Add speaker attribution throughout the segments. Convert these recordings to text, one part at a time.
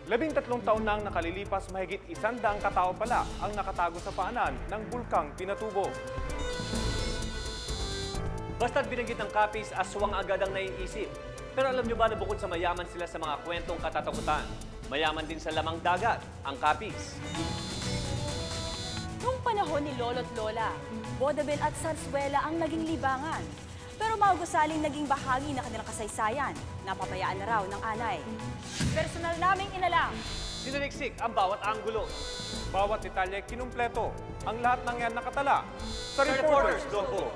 Speaker 1: Labing-tatlong taon nang nakalilipas, mahigit 100 katao pala ang nakatago sa paanan ng bulkang Pinatubo.
Speaker 2: Basta't binanggit ng Capiz, aswang agad ang naiisip. Pero alam nyo ba na bukod sa mayaman sila sa mga kwentong katatakutan, mayaman din sa lamang dagat ang Capiz.
Speaker 3: Noong panahon ni Lolo't Lola, Bodabel at Sarsuela ang naging libangan. Pero maugusaling naging bahagi na kanilang kasaysayan, napabayaan na raw ng anay. Personal naming inalam.
Speaker 2: Sinaliksik ang bawat anggulo.
Speaker 1: Bawat detalye kinumpleto. Ang lahat ng yan nakatala sa
Speaker 2: Reporters
Speaker 1: Reporters
Speaker 2: Loko.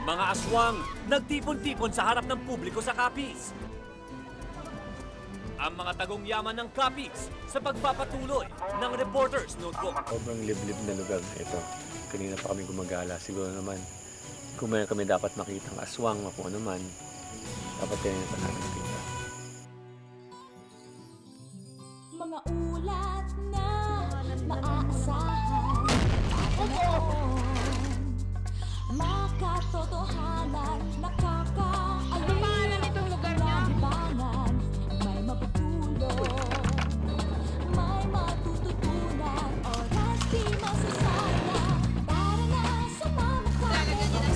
Speaker 2: Mga aswang, nagtipon-tipon sa harap ng publiko sa Capiz. Ang mga tagong yaman ng Capiz sa pagpapatuloy ng Reporters Notebook.
Speaker 4: Sobrang liblib na lugar na ito. Kanina pa kami gumagala. Siguro naman, kung meron kami dapat makitang aswang o kung ano man, dapat yan pa namin nakita.
Speaker 5: Mga ulat na maaasahan makatotohanan, nakakaalala itong lugar niya. Libangan, may mapupulong, may matututunan, oras di masasayang. Tara na, sumama ka, Jessica.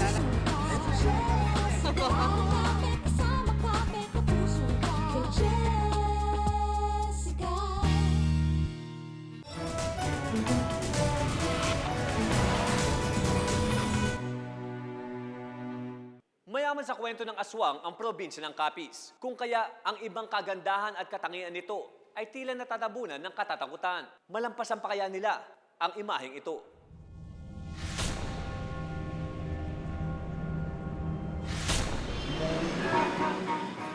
Speaker 5: Kasama ka, kapuso ka. Jessica.
Speaker 2: Mayaman sa kwento ng aswang ang probinsya ng Capiz. Kung kaya ang ibang kagandahan at katangian nito ay tila natatabunan ng katatakutan. Malampasan pa kaya nila ang imaheng ito.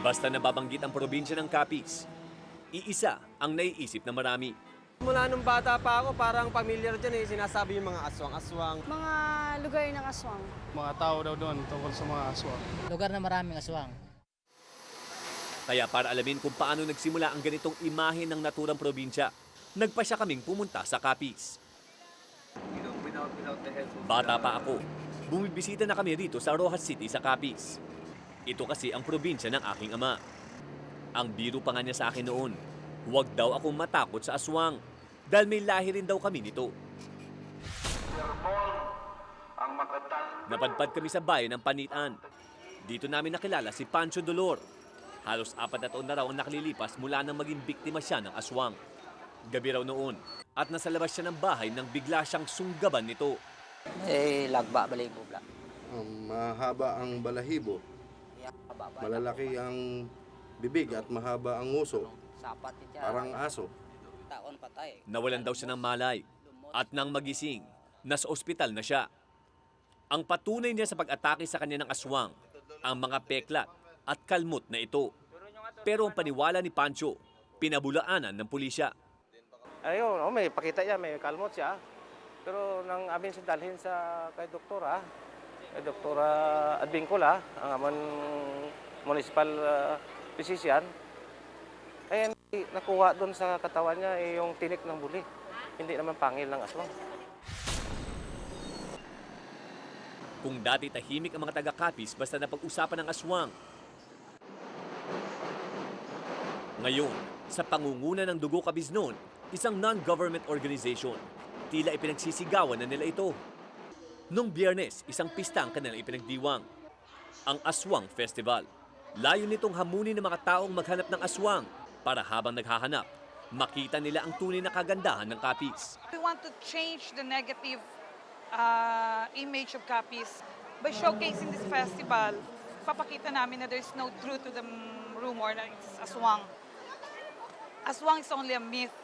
Speaker 2: Basta nababanggit ang probinsya ng Capiz, iisa ang naiisip na marami.
Speaker 6: Mula nung bata pa ako, parang familiar dyan sinasabi yung mga aswang-aswang.
Speaker 3: Mga lugar ng aswang.
Speaker 7: Mga tao daw doon tungkol sa mga aswang.
Speaker 8: Lugar na maraming aswang.
Speaker 2: Kaya para alamin kung paano nagsimula ang ganitong imahe ng naturang probinsya, nagpasya kaming pumunta sa Capiz. Bata pa ako, bumibisita na kami rito sa Rojas City sa Capiz. Ito kasi ang probinsya ng aking ama. Ang biro pa nga niya sa akin noon, huwag daw akong matakot sa aswang dahil may lahi rin daw kami nito. Napadpad kami sa bayan ng Panitan. Dito namin nakilala si Pancho Dolor. Halos 4 na taon na raw ang nakalilipas mula nang maging biktima siya ng aswang. Gabi raw noon at nasa labas siya ng bahay nang bigla siyang sunggaban nito.
Speaker 8: Lagba, balibo, bla.
Speaker 9: Mahaba ang balahibo, malalaki ang bibig at mahaba ang nguso, parang aso.
Speaker 2: Nawalan daw siya ng malay at nang magising, nasa ospital na siya. Ang patunay niya sa pag-atake sa kanya ng aswang, ang mga peklat at kalmot na ito. Pero ang paniwala ni Pancho, pinabulaanan ng pulisya.
Speaker 6: Ayun, may pakita niya, may kalmot siya. Pero nang amin siya dalhin kay doktora Advincula, ang amon municipal physician, ay nakuha doon sa katawan niya yung tinik ng buli. Hindi naman pangil ng aswang.
Speaker 2: Kung dati tahimik ang mga taga-Capiz basta napag-usapan ng aswang. Ngayon, sa pangunguna ng Dugo Cabiznon, isang non-government organization, tila ipinagsisigawan na nila ito. Noong Biyernes, isang pista ang kanilang ipinagdiwang, ang Aswang Festival. Layo nitong hamunin ng mga taong maghanap ng aswang para habang naghahanap, makita nila ang tunay na kagandahan ng Capiz.
Speaker 10: We want to change the negative image of Capiz. By showcasing this festival, papakita namin na there's no truth to the rumor na it's aswang. Aswang is only a myth.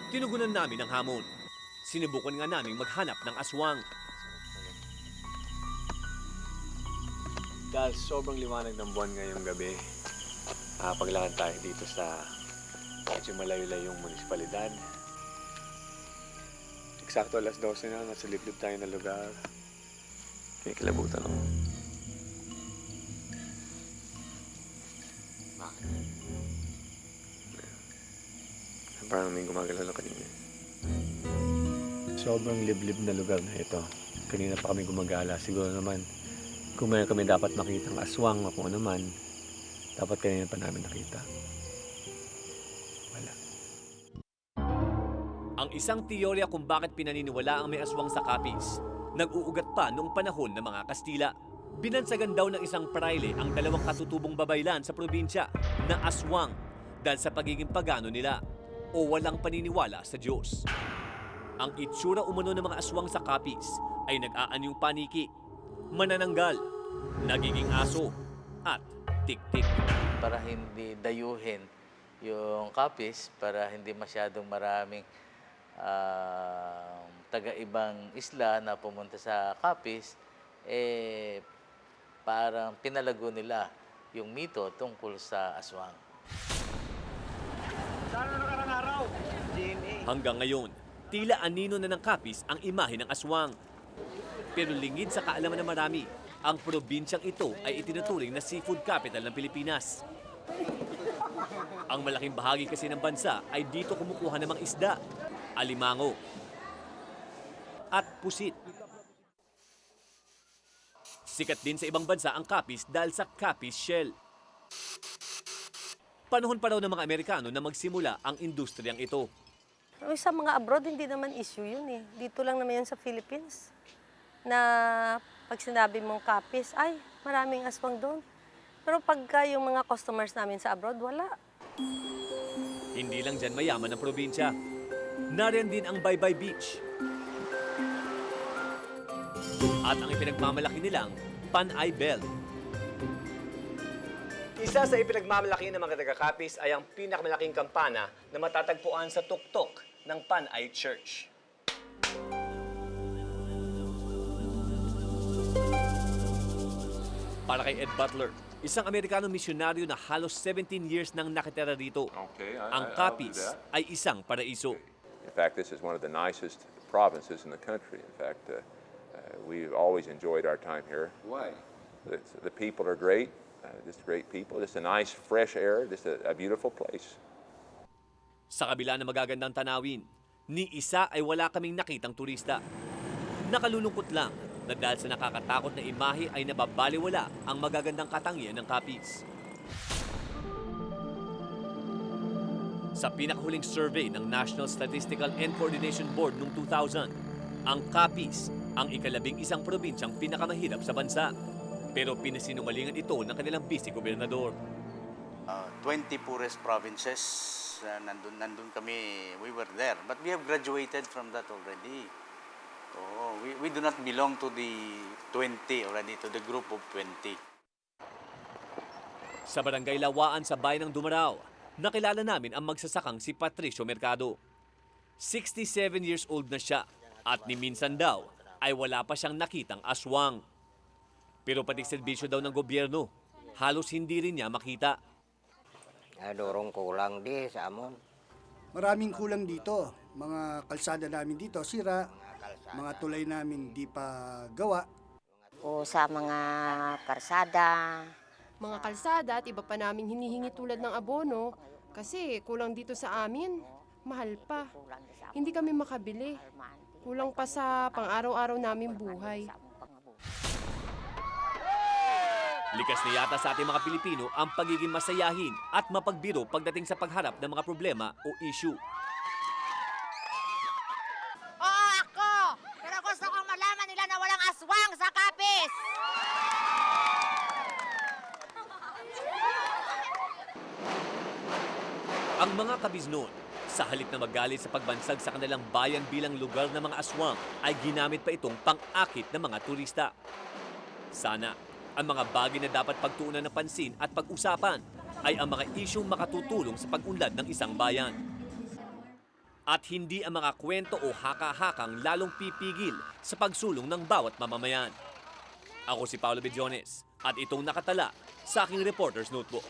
Speaker 2: Tinugunan namin ang hamon. Sinubukan nga namin maghanap ng aswang.
Speaker 4: Dahil sobrang liwanag ng buwan ngayong gabi, paglakad tayo dito sa medyo malayo-layong munisipalidad. Eksakto alas 12 na, nasa liblib tayo na lugar. Kinikilabutan ako. Bakit? Parang may gumagalaw na kanina. Sobrang liblib na lugar na ito. Kanina pa kami gumagala. Siguro naman, kung mayroon kami dapat makitang aswang o kung ano man, dapat kanina pa namin nakita. Wala.
Speaker 2: Ang isang teorya kung bakit pinaniniwala ang may aswang sa Capiz, nag-uugat pa noong panahon ng mga Kastila. Binansagan daw ng isang praile ang dalawang katutubong babaylan sa probinsya na aswang dahil sa pagiging pagano nila o walang paniniwala sa Diyos. Ang itsura umano ng mga aswang sa Capiz ay nag-aanyong paniki, manananggal, nagiging aso, at tik-tik.
Speaker 11: Para hindi dayuhin yung Capiz, para hindi masyadong maraming taga-ibang isla na pumunta sa Capiz, parang pinalago nila yung mito tungkol sa aswang.
Speaker 2: Hanggang ngayon, tila anino na ng Capiz ang imahe ng aswang. Pero lingid sa kaalaman ng marami, ang probinsyang ito ay itinuturing na seafood capital ng Pilipinas. Ang malaking bahagi kasi ng bansa ay dito kumukuha ng mga isda, alimango, at pusit. Sikat din sa ibang bansa ang Capiz dahil sa Capiz Shell. Panahon pa raw ng mga Amerikano na magsimula ang industriyang ito.
Speaker 12: Sa mga abroad, hindi naman issue yun eh. Dito lang naman yan sa Philippines. Na pag sinabi mong Capiz, ay, maraming aswang doon. Pero pagka yung mga customers namin sa abroad, wala.
Speaker 2: Hindi lang dyan mayaman ang probinsya. Nariyan din ang Baybay Beach. At ang ipinagmamalaki nilang Panay Bell.
Speaker 13: Isa sa ipinagmamalaki ng mga taga-Capiz ay ang pinakamalaking kampana na matatagpuan sa tuktok ng Panay Church.
Speaker 2: Para kay Ed Butler, isang Amerikanong misyonaryo na halos 17 years nang nakitira rito, ang Capiz ay isang paraiso.
Speaker 14: In fact, this is one of the nicest provinces in the country. In fact, we've always enjoyed our time here.
Speaker 9: Why?
Speaker 14: The people are great, just great people. Just a nice, fresh air, just a beautiful place.
Speaker 2: Sa kabila ng magagandang tanawin, ni isa ay wala kaming nakitang turista. Nakalulungkot lang na dahil sa nakakatakot na imahe ay nababaliwala ang magagandang katangian ng Capiz. Sa pinakahuling survey ng National Statistical and Coordination Board noong 2000, ang Capiz ang ika-11 probinsyang pinakamahirap sa bansa. Pero pinasinungalingan ito ng kanilang vice-gobernador.
Speaker 15: 20 poorest provinces, nandun kami, we were there. But we have graduated from that already. We do not belong to the 20 already, to the group of 20.
Speaker 2: Sa Barangay Lawaan sa bayan ng Dumarao, nakilala namin ang magsasakang si Patricio Mercado. 67 years old na siya at ni minsan daw ay wala pa siyang nakitang aswang. Pero pati serbisyo daw ng gobyerno, halos hindi rin niya makita.
Speaker 8: Dorong kulang di sa amon.
Speaker 16: Maraming kulang dito. Mga kalsada namin dito sira, mga tulay namin di pa gawa.
Speaker 12: O sa mga karsada.
Speaker 17: Mga kalsada at iba pa namin hinihingi tulad ng abono kasi kulang dito sa amin. Mahal pa. Hindi kami makabili. Kulang pa sa pang-araw-araw naming buhay.
Speaker 2: Likas na yata sa ating mga Pilipino ang pagiging masayahin at mapagbiro pagdating sa pagharap ng mga problema o issue.
Speaker 5: Oo, ako! Pero gusto kong malaman nila na walang aswang sa Capiz!
Speaker 2: Ang mga kabiznon, sa halip na magalit sa pagbansag sa kanilang bayan bilang lugar ng mga aswang, ay ginamit pa itong pang-akit ng mga turista. Sana, ang mga bagay na dapat pagtuunan ng pansin at pag-usapan ay ang mga isyong makatutulong sa pag-unlad ng isang bayan. At hindi ang mga kwento o haka-hakang lalong pipigil sa pagsulong ng bawat mamamayan. Ako si Paolo Bediones at itong nakatala sa aking reporter's notebook.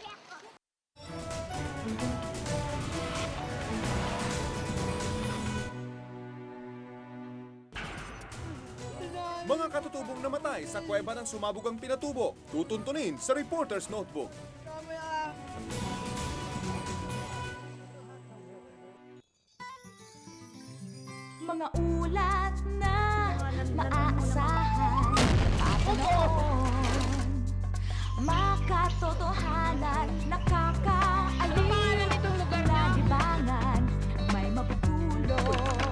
Speaker 1: Mga katutubong namatay sa kuweba ng sumabog ang pinatubo. Tutuntunin sa reporter's notebook.
Speaker 3: Mga ulat na maaasahan, papanoon, makatotohanan, nakakaaliw na libangan, may mapupulot,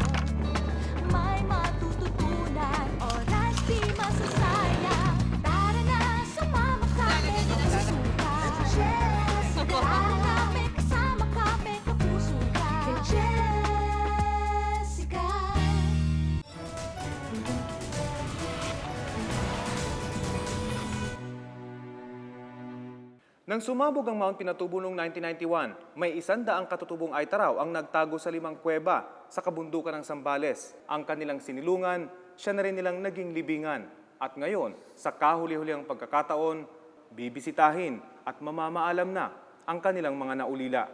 Speaker 3: may matututunan, oras di masasayang, tara na sumama kami sa suka, tara na may kasama kami kapuso ka, Jessica.
Speaker 1: Nang sumabog ang Mount Pinatubo noong 1991, may 100 katutubong Aita raw ang nagtago sa 5 kuweba sa kabundukan ng Zambales. Ang kanilang sinilungan, siya na rin nilang naging libingan. At ngayon, sa kahuli-huliang pagkakataon, bibisitahin at mamamaalam na ang kanilang mga naulila.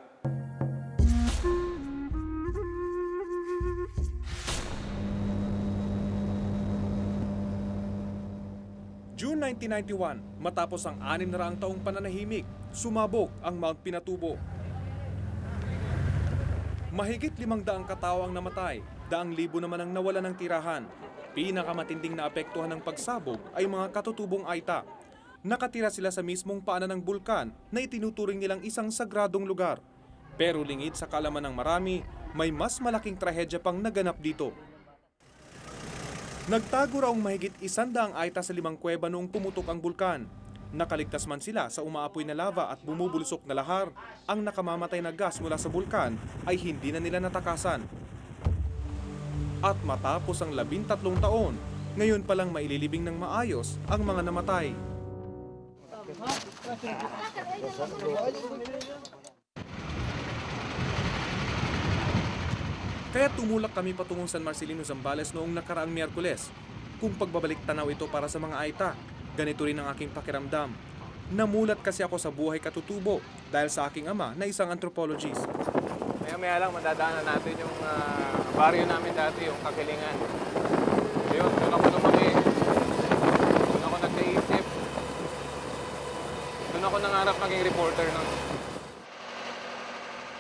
Speaker 1: June 1991, matapos ang 600 taong pananahimik, sumabog ang Mount Pinatubo. Mahigit 500 katao ang namatay, 100,000 naman ang nawala ng tirahan. Pinakamatinding naapektuhan ng pagsabog ay mga katutubong Aita. Nakatira sila sa mismong paanan ng bulkan na itinuturing nilang isang sagradong lugar. Pero lingid sa kaalaman ng marami, may mas malaking trahedya pang naganap dito. Nagtago raw mahigit 100 Aita sa 5 kuweba noong pumutok ang bulkan. Nakaligtas man sila sa umaapoy na lava at bumubulusok na lahar, ang nakamamatay na gas mula sa bulkan ay hindi na nila natakasan. At matapos ang 13 taon, ngayon palang maililibing ng maayos ang mga namatay. Kaya tumulak kami patungong San Marcelino, Zambales noong nakaraang Miyerkules. Kung pagbabalik tanaw ito para sa mga Aita, ganito rin ang aking pakiramdam. Namulat kasi ako sa buhay katutubo dahil sa aking ama na isang anthropologist.
Speaker 6: Maya-maya lang madadaanan natin yung baryo namin dati, yung Kakilingan. Yun, doon ako lumaki. Doon ako nagkaisip. Doon ako nangarap maging reporter nun.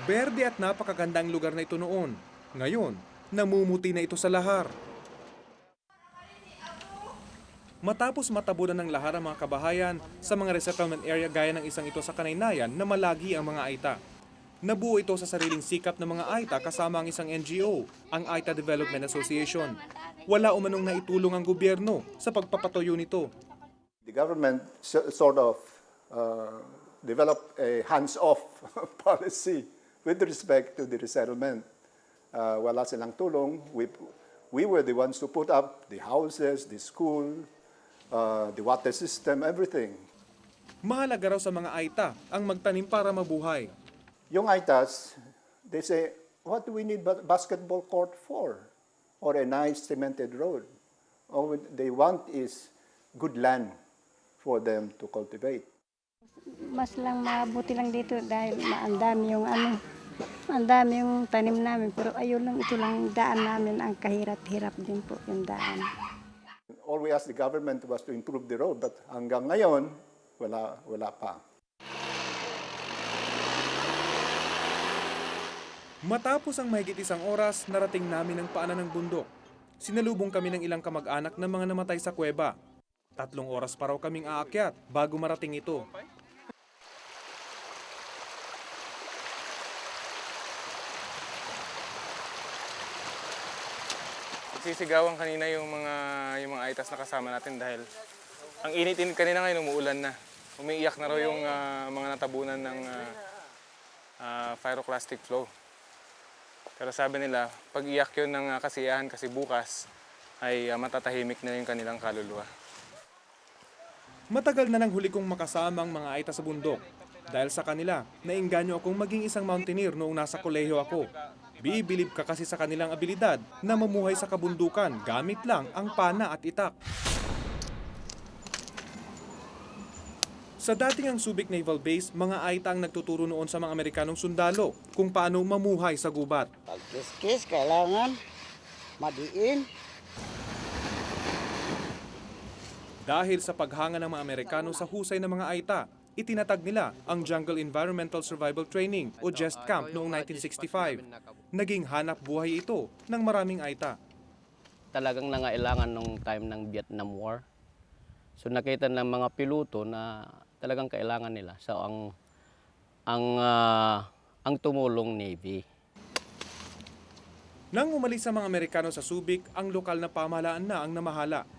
Speaker 1: Berde at napakagandang lugar na ito noon. Ngayon, namumuti na ito sa lahar. Matapos matabunan ng lahar ang mga kabahayan sa mga resettlement area gaya ng isang ito sa Kanaynayan na malagi ang mga Aita. Nabuo ito sa sariling sikap ng mga Aita kasama ang isang NGO, ang Aita Development Association. Wala umanong naitulong ang gobyerno sa pagpapatuyo nito.
Speaker 18: The government sort of developed a hands-off policy with respect to the resettlement. Wala silang tulong. We were the ones to put up the houses, the school, the water system, everything.
Speaker 1: Mahalaga raw sa mga Aita ang magtanim para mabuhay.
Speaker 18: Yung Aitas, they say, what do we need basketball court for? Or a nice cemented road? All they want is good land for them to cultivate.
Speaker 19: Mas lang mabuti lang dito dahil maandami yung ang dami yung tanim namin, pero ayun lang, ito lang daan namin, ang kahirap-hirap din po yung daan.
Speaker 18: All we asked the government was to improve the road, but hanggang ngayon, wala pa.
Speaker 1: Matapos ang mahigit 1 oras, narating namin ang paanan ng bundok. Sinalubong kami ng ilang kamag-anak ng mga namatay sa kuweba. 3 oras pa raw kaming aakyat bago marating ito.
Speaker 6: Sisigawan kanina yung mga Aitas na kasama natin dahil ang init-init kanina ngayon, umuulan na. Umiiyak na raw yung mga natabunan ng pyroclastic flow. Pero sabi nila, pag iyak yun ng kasiyahan kasi bukas ay matatahimik na yung kanilang kaluluwa.
Speaker 1: Matagal na nang huli kong makasama ang mga Aita sa bundok. Dahil sa kanila, nainganyo akong maging isang mountaineer noong nasa kolehiyo ako. Bibilib ka kasi sa kanilang abilidad na mamuhay sa kabundukan gamit lang ang pana at itak. Sa dating ang Subic Naval Base, mga Aita ang nagtuturo noon sa mga Amerikanong sundalo kung paano mamuhay sa gubat.
Speaker 20: Pagkiskis, kailangan madiin.
Speaker 1: Dahil sa paghanga ng mga Amerikano sa husay ng mga Aita, itinatag nila ang Jungle Environmental Survival Training o JEST Camp noong 1965. Naging hanap buhay ito ng maraming Aita.
Speaker 21: Talagang nangailangan nung time ng Vietnam War. So nakita ng mga piloto na talagang kailangan nila. So ang tumulong Navy.
Speaker 1: Nang umalis sa mga Amerikano sa Subic, ang lokal na pamahalaan na ang namahala.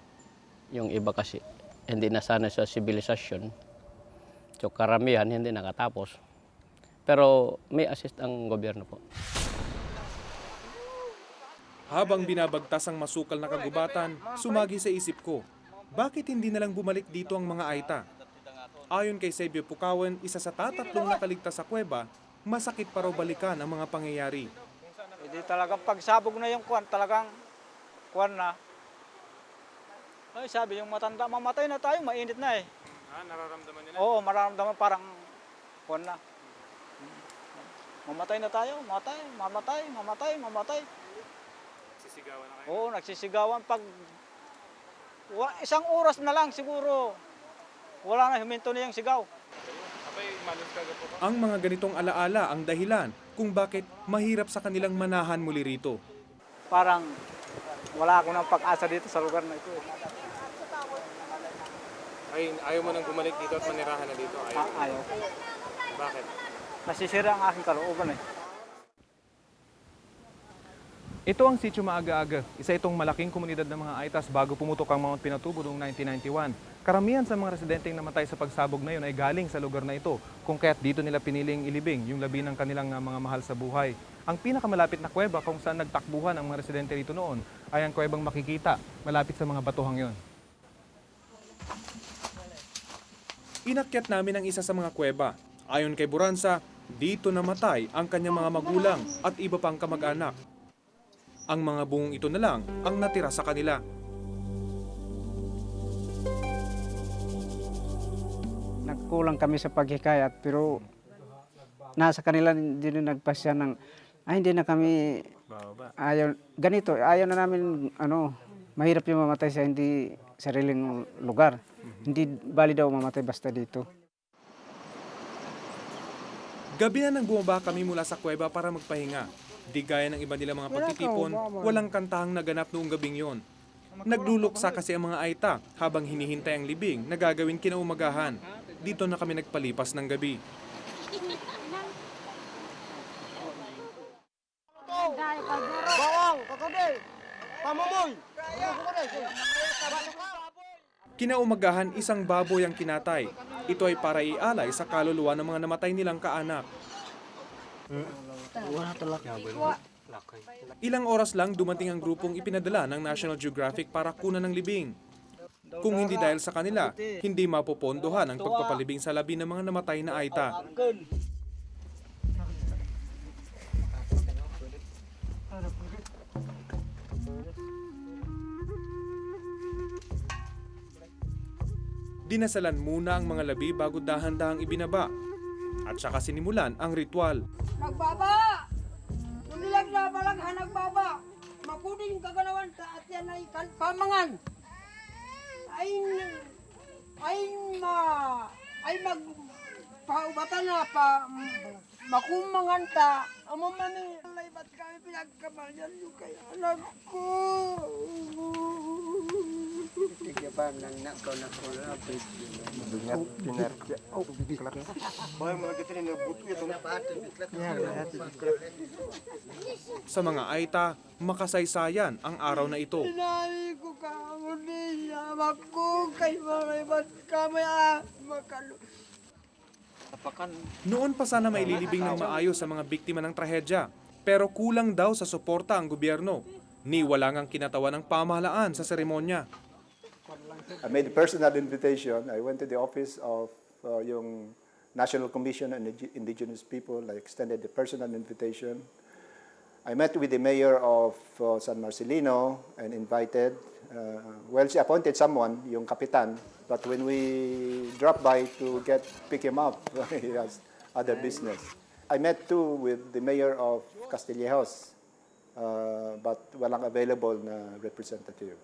Speaker 21: Yung iba kasi hindi nasanay sa sibilisasyon. So karamihan hindi nakatapos. Pero may assist ang gobyerno po.
Speaker 1: Habang binabagtas ang masukal na kagubatan, sumagi sa isip ko, bakit hindi nalang bumalik dito ang mga Aita? Ayon kay Sebio Pukawan, isa sa tatatlong nakaligtas sa kuweba, masakit pa raw balikan ang mga pangyayari.
Speaker 22: Hindi talagang pagsabog na yung kwan, talagang kwan na. Ay, sabi yung matanda, mamatay na tayo, mainit na eh.
Speaker 1: Nararamdaman nila?
Speaker 22: Oo, mararamdaman parang kwan na. Mamatay na tayo, mamatay.
Speaker 1: Sisigawan na kayo?
Speaker 22: Oo, nagsisigawan pag isang oras na lang siguro. Wala na, huminto na yung sigaw.
Speaker 1: Ang mga ganitong alaala ang dahilan kung bakit mahirap sa kanilang manahan muli rito.
Speaker 22: Parang wala ako ng pag-asa dito sa lugar na ito.
Speaker 1: Ayaw mo nang bumalik dito at manirahan na dito?
Speaker 22: Ayaw.
Speaker 1: Bakit?
Speaker 22: Nasisira ang aking kalooban eh.
Speaker 1: Ito ang Sitio Maaga-Aga, isa itong malaking komunidad ng mga Aitas bago pumutok ang Mount Pinatubo noong 1991. Karamihan sa mga residenteng namatay sa pagsabog na yun ay galing sa lugar na ito, kung kaya't dito nila piniling ilibing yung labi ng kanilang mga mahal sa buhay. Ang pinakamalapit na kuweba kung saan nagtakbuhan ang mga residente rito noon ay ang kuwebang makikita, malapit sa mga batuhang yon. Inakyat namin ang isa sa mga kuweba. Ayon kay Buranza, dito namatay ang kanyang mga magulang at iba pang kamag-anak. Ang mga buong ito na lang ang natira sa kanila.
Speaker 22: Nagkulang kami sa paghikayat pero nasa kanila din nagpasya ng hindi na kami ayaw na namin mahirap yung mamatay sa hindi sariling lugar. Hindi bali daw mamatay basta dito.
Speaker 1: Gabi na nang bumaba kami mula sa kuweba para magpahinga. Di gaya ng iba nila mga pagtitipon, walang kantahang naganap noong gabing yon. Nagluluksa kasi ang mga Aita habang hinihintay ang libing na gagawin kinaumagahan. Dito na kami nagpalipas ng gabi. Kinaumagahan, isang baboy ang kinatay. Ito ay para ialay sa kaluluwa ng mga namatay nilang kaanak. Ilang oras lang dumating ang grupong ipinadala ng National Geographic para kunan ng libing. Kung hindi dahil sa kanila, hindi mapopondohan ang pagpapalibing sa labi ng mga namatay na Aita. Dinasalan muna ang mga labi bago dahan-dahang ibinaba. At saka sinimulan ang ritual.
Speaker 23: Nagbaba! Numilag na balaghan nagbaba! Mapuding kaganawan sa at yan ay pamangan! Ay magpaubatan na pa makumangan ta amamani alay ba't kami pinagkabalyan yung kay anak ko tigyapan ng nakaw na ko na bingat pinarja biklat bahay mga gitrin na buto ito
Speaker 1: Sa mga Aita, makasaysayan ang araw na ito.
Speaker 23: Sinali ko ka niya ako kay mga ba't kami makalo
Speaker 1: Noon pa sana maililibing ng maayos sa mga biktima ng trahedya, pero kulang daw sa suporta ang gobyerno. Ni wala ngang kinatawan ng pamahalaan sa seremonya.
Speaker 18: I made a personal invitation. I went to the office of yung National Commission on Indigenous People. I extended the personal invitation. I met with the mayor of San Marcelino and invited, well, she appointed someone, yung kapitan, but when we dropped by to pick him up, he has other business. I met too with the mayor of Castillejos, but walang available na representative.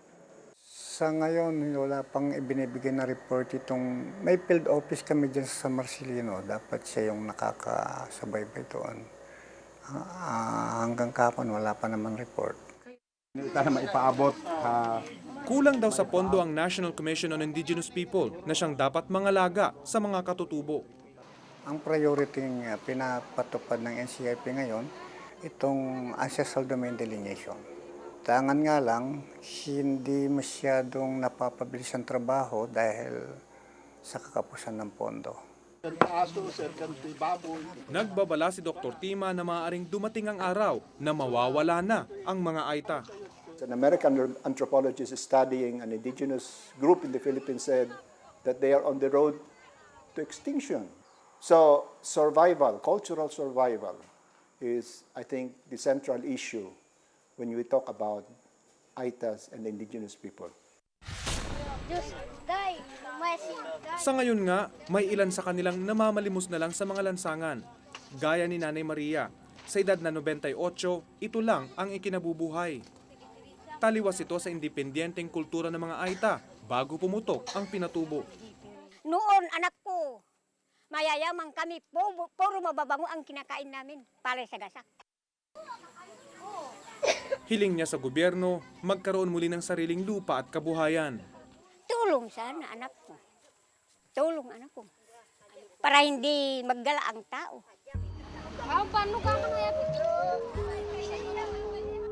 Speaker 16: Sa ngayon, wala pang ibinibigay na report itong, may field office kami dyan sa San Marcelino, dapat siya yung nakakasubaybay doon. Hanggang kapon, wala pa naman report.
Speaker 1: Sana maipaabot. Kulang daw sa pondo ang National Commission on Indigenous People na siyang dapat mangalaga sa mga katutubo.
Speaker 16: Ang priority pinapatupad ng NCIP ngayon, itong ancestral domain delineation. Tangan nga lang, hindi masyadong napapabilis ang trabaho dahil sa kakapusan ng pondo.
Speaker 1: Nagbabala si Dr. Tima na maaaring dumating ang araw na mawawala na ang mga Aita.
Speaker 18: An American anthropologist studying an indigenous group in the Philippines said that they are on the road to extinction. So survival, cultural survival, is, I think, the central issue when we talk about Aitas and indigenous people.
Speaker 1: Sa ngayon nga, may ilan sa kanilang namamalimos na lang sa mga lansangan. Gaya ni Nanay Maria, sa edad na 98, ito lang ang ikinabubuhay. Taliwas ito sa independyenteng kultura ng mga Aita bago pumutok ang pinatubo.
Speaker 4: Noon, anak ko, mayayaman kami, puro mababango ang kinakain namin para sa gasak.
Speaker 1: Hiling niya sa gobyerno, magkaroon muli ng sariling lupa at kabuhayan.
Speaker 4: Tulong sana, anak ko. Tulong, anak ko. Para hindi maggala ang tao.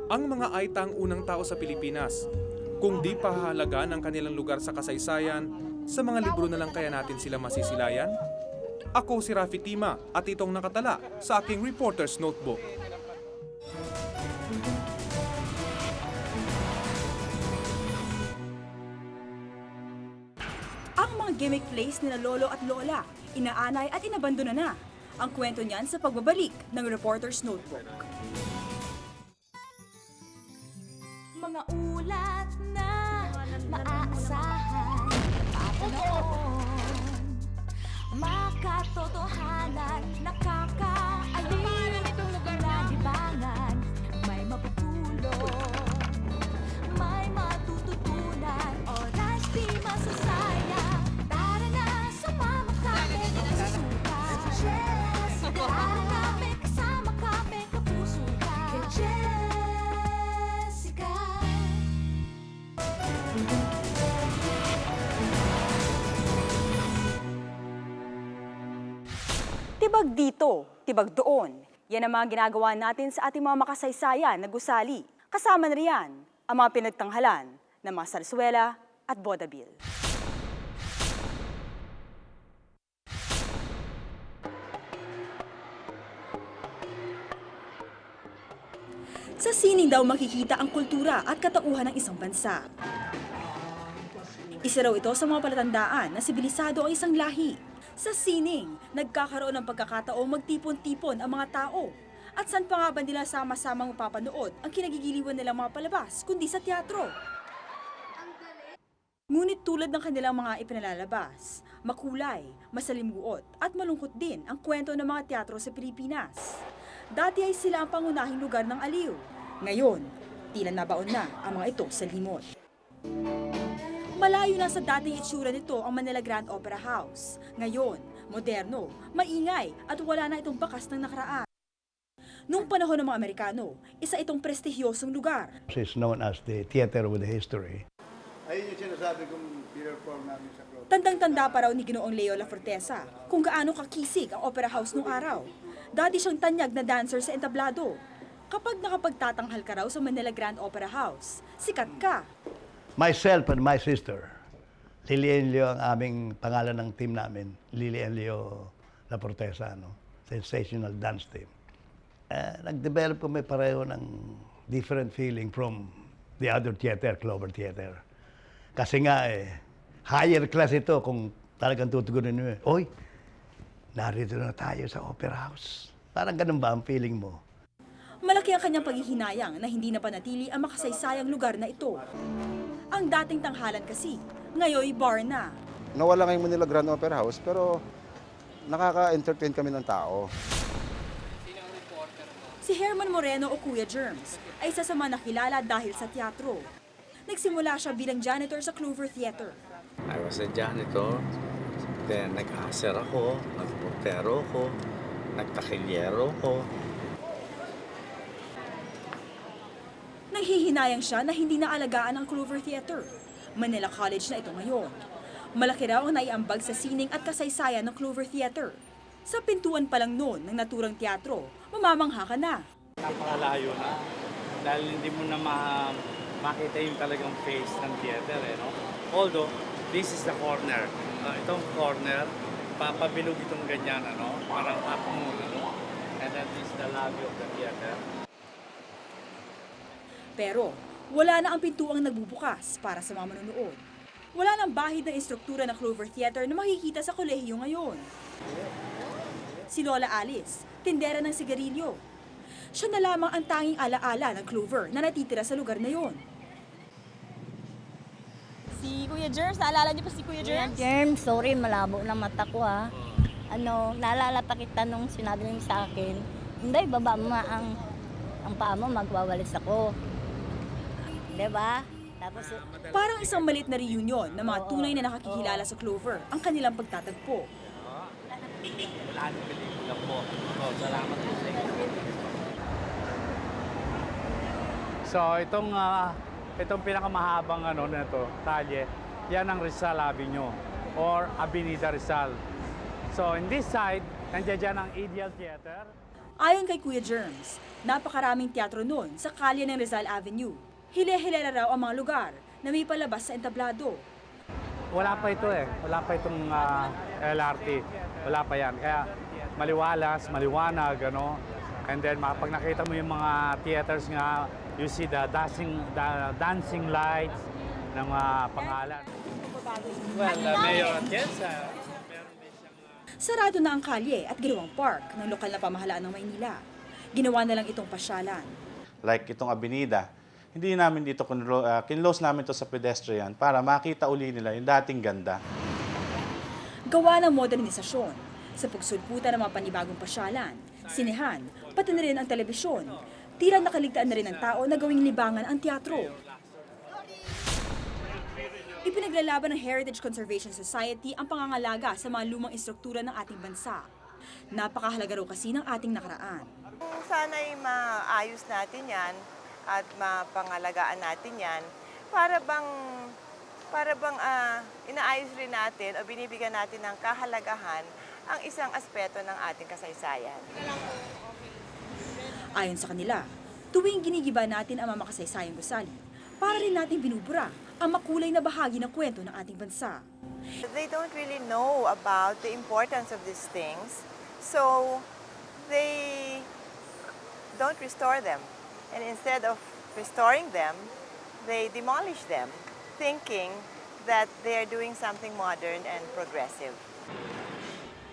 Speaker 1: Ang mga Aita ang unang tao sa Pilipinas. Kung di pahahalagaan ang kanilang lugar sa kasaysayan, sa mga libro na lang kaya natin sila masisilayan? Ako si Rafi Tima at itong nakatala sa aking Reporter's Notebook.
Speaker 3: Ang mga gimmick plays nila lolo at lola, inaanay at inabandona na. Ang kwento niyan sa pagbabalik ng Reporter's Notebook.
Speaker 7: Mga ulat na maaasahan, papanoon, makatotohanan, nakakaaliw, nalibangan, may mapupulong, may matututunan, oras di masasayang, tara na, sumama kami, susuka, Jessica, tara kami, kasama kami, kapuso ka, Jessica.
Speaker 3: Tibag dito, tibag doon. Yan ang mga ginagawa natin sa ating mga makasaysayan na gusali. Kasama na riyan ang mga pinagtanghalan ng mga sarsuela at bodabil. Sa sining daw makikita ang kultura at katauhan ng isang bansa. Isa raw ito sa mga palatandaan na sibilisado ang isang lahi. Sa sining, nagkakaroon ng pagkakataong magtipon-tipon ang mga tao. At saan pa nga ba nila sama-samang mapapanood ang kinagigiliwan nilang mga palabas, kundi sa teatro? Ngunit tulad ng kanilang mga ipinalalabas, makulay, masalimuot at malungkot din ang kwento ng mga teatro sa Pilipinas. Dati ay sila ang pangunahing lugar ng aliw. Ngayon, tila nabaon na ang mga ito sa limot. Malayo na sa dating itsura nito ang Manila Grand Opera House. Ngayon, moderno, maingay at wala na itong bakas ng nakaraan. Noong panahon ng mga Amerikano, isa itong prestihiyosong lugar.
Speaker 10: It's known as the theater with a history.
Speaker 16: Ayun yung sinasabi kong perform namin sa club.
Speaker 3: Tandang-tanda pa raw ni Ginoong Leo La Fortesa kung gaano kakisig ang opera house noong araw. Dati siyang tanyag na dancer sa entablado. Kapag nakapagtatanghal ka raw sa Manila Grand Opera House, sikat ka.
Speaker 10: Myself and my sister, Lily Enlio ang aming pangalan ng team namin. Lily Enlio La Fortesa, no? Sensational dance team. Nag-develop kami pareho ng different feeling from the other theater, Clover Theater. Kasi nga higher class ito kung talagang tutugunin nyo. Oy, narito na tayo sa opera house. Parang ganun ba ang feeling mo?
Speaker 3: Malaki ang kanyang paghihinayang na hindi na panatili ang makasaysayang lugar na ito. Ang dating tanghalan kasi, ngayoy bar na.
Speaker 9: Nawala ngayon Manila Grand Opera House pero nakaka-entertain kami ng tao.
Speaker 3: Si Herman Moreno o Kuya Germs ay isa sa mga nakilala dahil sa teatro. Nagsimula siya bilang janitor sa Clover Theater.
Speaker 11: I was a janitor, then nag-aser ako, nagportero ako, nagtakilyero ako.
Speaker 3: Nanghihinayang siya na hindi naalagaan ang Clover Theater. Manila College na ito ngayon. Malaki raw ang naiambag sa sining at kasaysayan ng Clover Theater. Sa pintuan pa lang noon ng naturang teatro, mamamangha ka na.
Speaker 13: Napakalayo na. Dahil hindi mo na makita yung talagang face ng theater. No? Although, this is the corner. Itong corner, papabilog itong ganyan, parang hapon. And then this is the lobby of the theater.
Speaker 3: Pero wala na ang pintuang nagbubukas para sa mga manonood. Wala nang bahid ng istruktura ng Clover Theater na makikita sa kolehiyo ngayon. Si Lola Alice, tindera ng sigarilyo. Siya na lamang ang tanging alaala ng Clover na natitira sa lugar na yon.
Speaker 24: Si Kuya Germs, naalala niyo pa si Kuya Germs?
Speaker 25: Germs, sorry, malabo na mata ko ha. Naalala pa kita nung sinabi niyo sa akin, hindi, baba mo ang paa mo, magwawalis ako. Diba? Tapos,
Speaker 3: Parang isang malit na reunion ng mga tunay na nakakikilala sa Clover ang kanilang pagtatagpo.
Speaker 13: Wala nang pelikula po. Salamat po sa inyo. So, itong pinakamahabang nito, talye, yan ang Rizal Avenue or Avenida Rizal. So, in this side, nandiyan dyan ang Ideal Theater.
Speaker 3: Ayon kay Kuya Germs, napakaraming teatro noon sa kalye ng Rizal Avenue. Hile-hilera raw ang mga lugar na may palabas sa entablado.
Speaker 13: Wala pa ito Wala pa itong LRT. Wala pa yan. Kaya maliwanag, And then, pag nakita mo yung mga theaters nga, you see the dancing lights ng pangalan. Well, Mayor Atienza,
Speaker 3: Sarado na ang kalye at ginawang park ng lokal na pamahalaan ng Maynila. Ginawa na lang itong pasyalan.
Speaker 26: Like itong Avenida, hindi namin dito kinlose namin to sa pedestrian para makita uli nila yung dating ganda.
Speaker 3: Gawa ng modernisasyon, sa pagsulputan ng mga panibagong pasyalan, sinehan, pati na rin ang telebisyon, tila nakaligtaan na rin ng tao na gawing libangan ang teatro. Ipinaglalaban ng Heritage Conservation Society ang pangangalaga sa mga lumang istruktura ng ating bansa. Napakahalaga raw kasi ng ating nakaraan.
Speaker 27: Sana'y maayos natin yan at mapangalagaan natin yan para bang inaayos rin natin o binibigyan natin ng kahalagahan ang isang aspeto ng ating kasaysayan.
Speaker 3: Ayon sa kanila, tuwing ginigiba natin ang mga makasaysayang gusali, para rin natin binubura ang makulay na bahagi ng kwento ng ating bansa.
Speaker 27: They don't really know about the importance of these things, so they don't restore them. And instead of restoring them, they demolish them, thinking that they are doing something modern and progressive.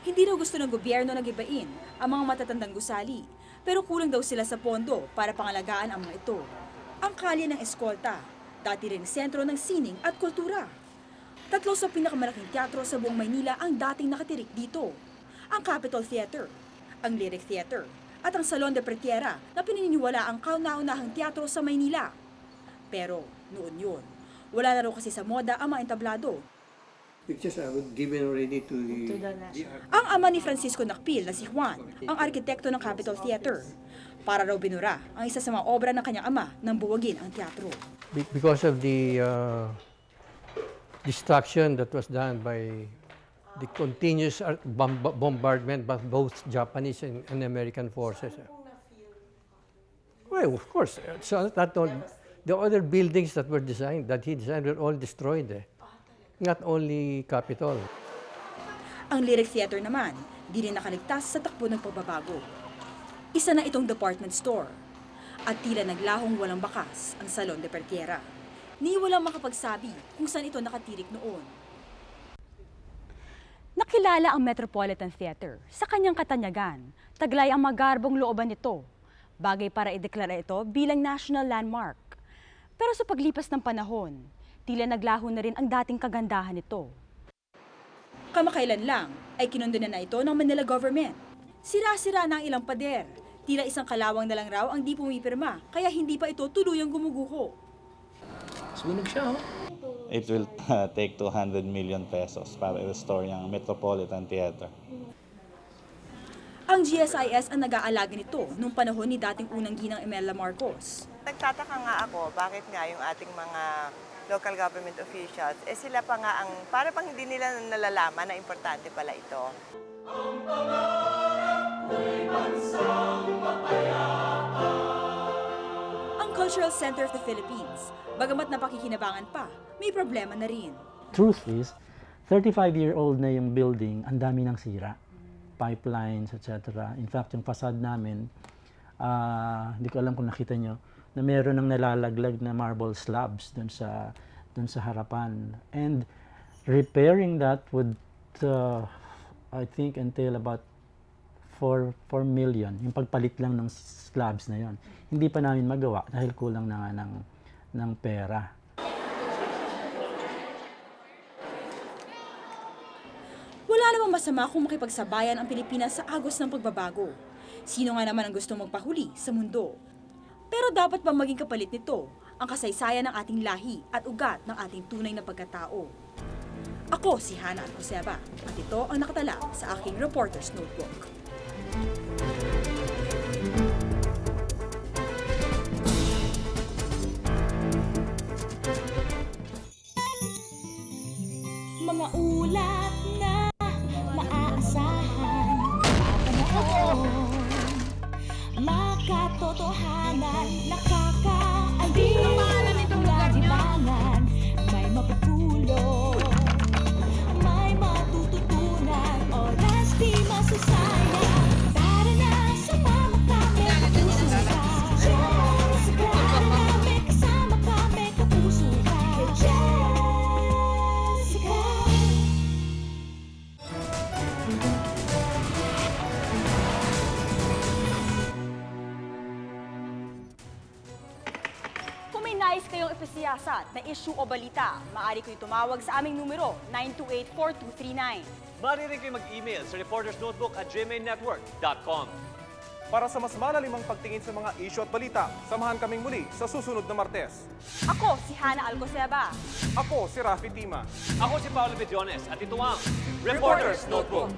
Speaker 3: Hindi raw gusto ng gobyerno na gibain ang mga matatandang gusali, pero kulang daw sila sa pondo para pangalagaan ang mga ito. Ang kalye ng Eskolta, dati rin sentro ng sining at kultura. 3 sa pinakamalaking teatro sa buong Maynila ang dating nakatirik dito. Ang Capitol Theater, ang Lyric Theater, at ang Salon de Pretiera na pininiwala ang kauna-unahang teatro sa Maynila. Pero noon yun, wala na raw kasi sa moda ang mga entablado.
Speaker 28: Pictures are given already to the...
Speaker 3: Ang ama ni Francisco Nakpil na si Juan, ang arkitekto ng Capitol Theater. Para raw binura ang isa sa mga obra ng kanyang ama nang buwagin ang teatro.
Speaker 29: Because of the destruction that was done by the continuous bombardment by both Japanese and American forces. Well, of course. So that the other buildings that were designed, that he designed, were all destroyed. Not only Capitol.
Speaker 3: Ang Lyric Theater naman, di rin nakaligtas sa takbo ng pagbabago. Isa na itong department store. At tila naglahong walang bakas ang Salon de Pretiera. Ni walang makapagsabi kung saan ito nakatirik noon. Nakilala ang Metropolitan Theater sa kanyang katanyagan. Taglay ang magarbong looban nito. Bagay para ideklara ito bilang national landmark. Pero sa paglipas ng panahon, tila naglaho na rin ang dating kagandahan nito. Kamakailan lang ay kinundunan na ito ng Manila government. Sira-sira na ang ilang pader. Tila isang kalawang na lang raw ang di pumipirma, kaya hindi pa ito tuluyang gumuguho.
Speaker 29: Sunog siya, oh.
Speaker 26: It will take 200 million pesos para i-restore yung Metropolitan Theater.
Speaker 3: Ang GSIS ang nag-aalaga nito nung panahon ni dating unang ginang Imelda Marcos.
Speaker 27: Nagtataka nga ako bakit nga yung ating mga local government officials, sila pa nga ang, para pang hindi nila nalalaman na importante pala ito.
Speaker 3: Ang Cultural Center of the Philippines, bagamat napakikinabangan pa, may problema na rin.
Speaker 2: Truth is, 35-year-old na yung building, ang dami ng sira. Pipelines, etc. In fact, yung facade namin, hindi ko alam kung nakita nyo, na meron ng nalalaglag na marble slabs dun sa harapan. And repairing that would, I think, entail about 4 million, yung pagpalit lang ng slabs na yon. Hindi pa namin magawa dahil kulang na nga ng pera.
Speaker 3: Wala namang masama kung makipagsabayan ang Pilipinas sa agos ng pagbabago. Sino nga naman ang gusto magpahuli sa mundo? Pero dapat bang maging kapalit nito ang kasaysayan ng ating lahi at ugat ng ating tunay na pagkatao? Ako si Hana Alcoseba at ito ang nakatala sa aking Reporter's Notebook.
Speaker 7: Mga ulat na maaasahan, papanahon, makatotohanan, nakakaaliw, nadibangan, may mapupulot, may matututunan, oras di masasayang. Tara na, sumama kami, kapuso ka. Tara namin, kasama kami, kapuso ka.
Speaker 3: Kung may nais kayong ipasiyasat na issue o balita, maaari kayong tumawag sa aming numero 928-4239.
Speaker 5: Maaari rin kayo mag-email sa reportersnotebook@gmailnetwork.com.
Speaker 1: Para sa mas malalimang pagtingin sa mga issue at balita, samahan kaming muli sa susunod na Martes.
Speaker 3: Ako si Hana Alcoseba.
Speaker 1: Ako si Rafi Tima.
Speaker 5: Ako si Paolo Bediones at ito ang Reporters Notebook.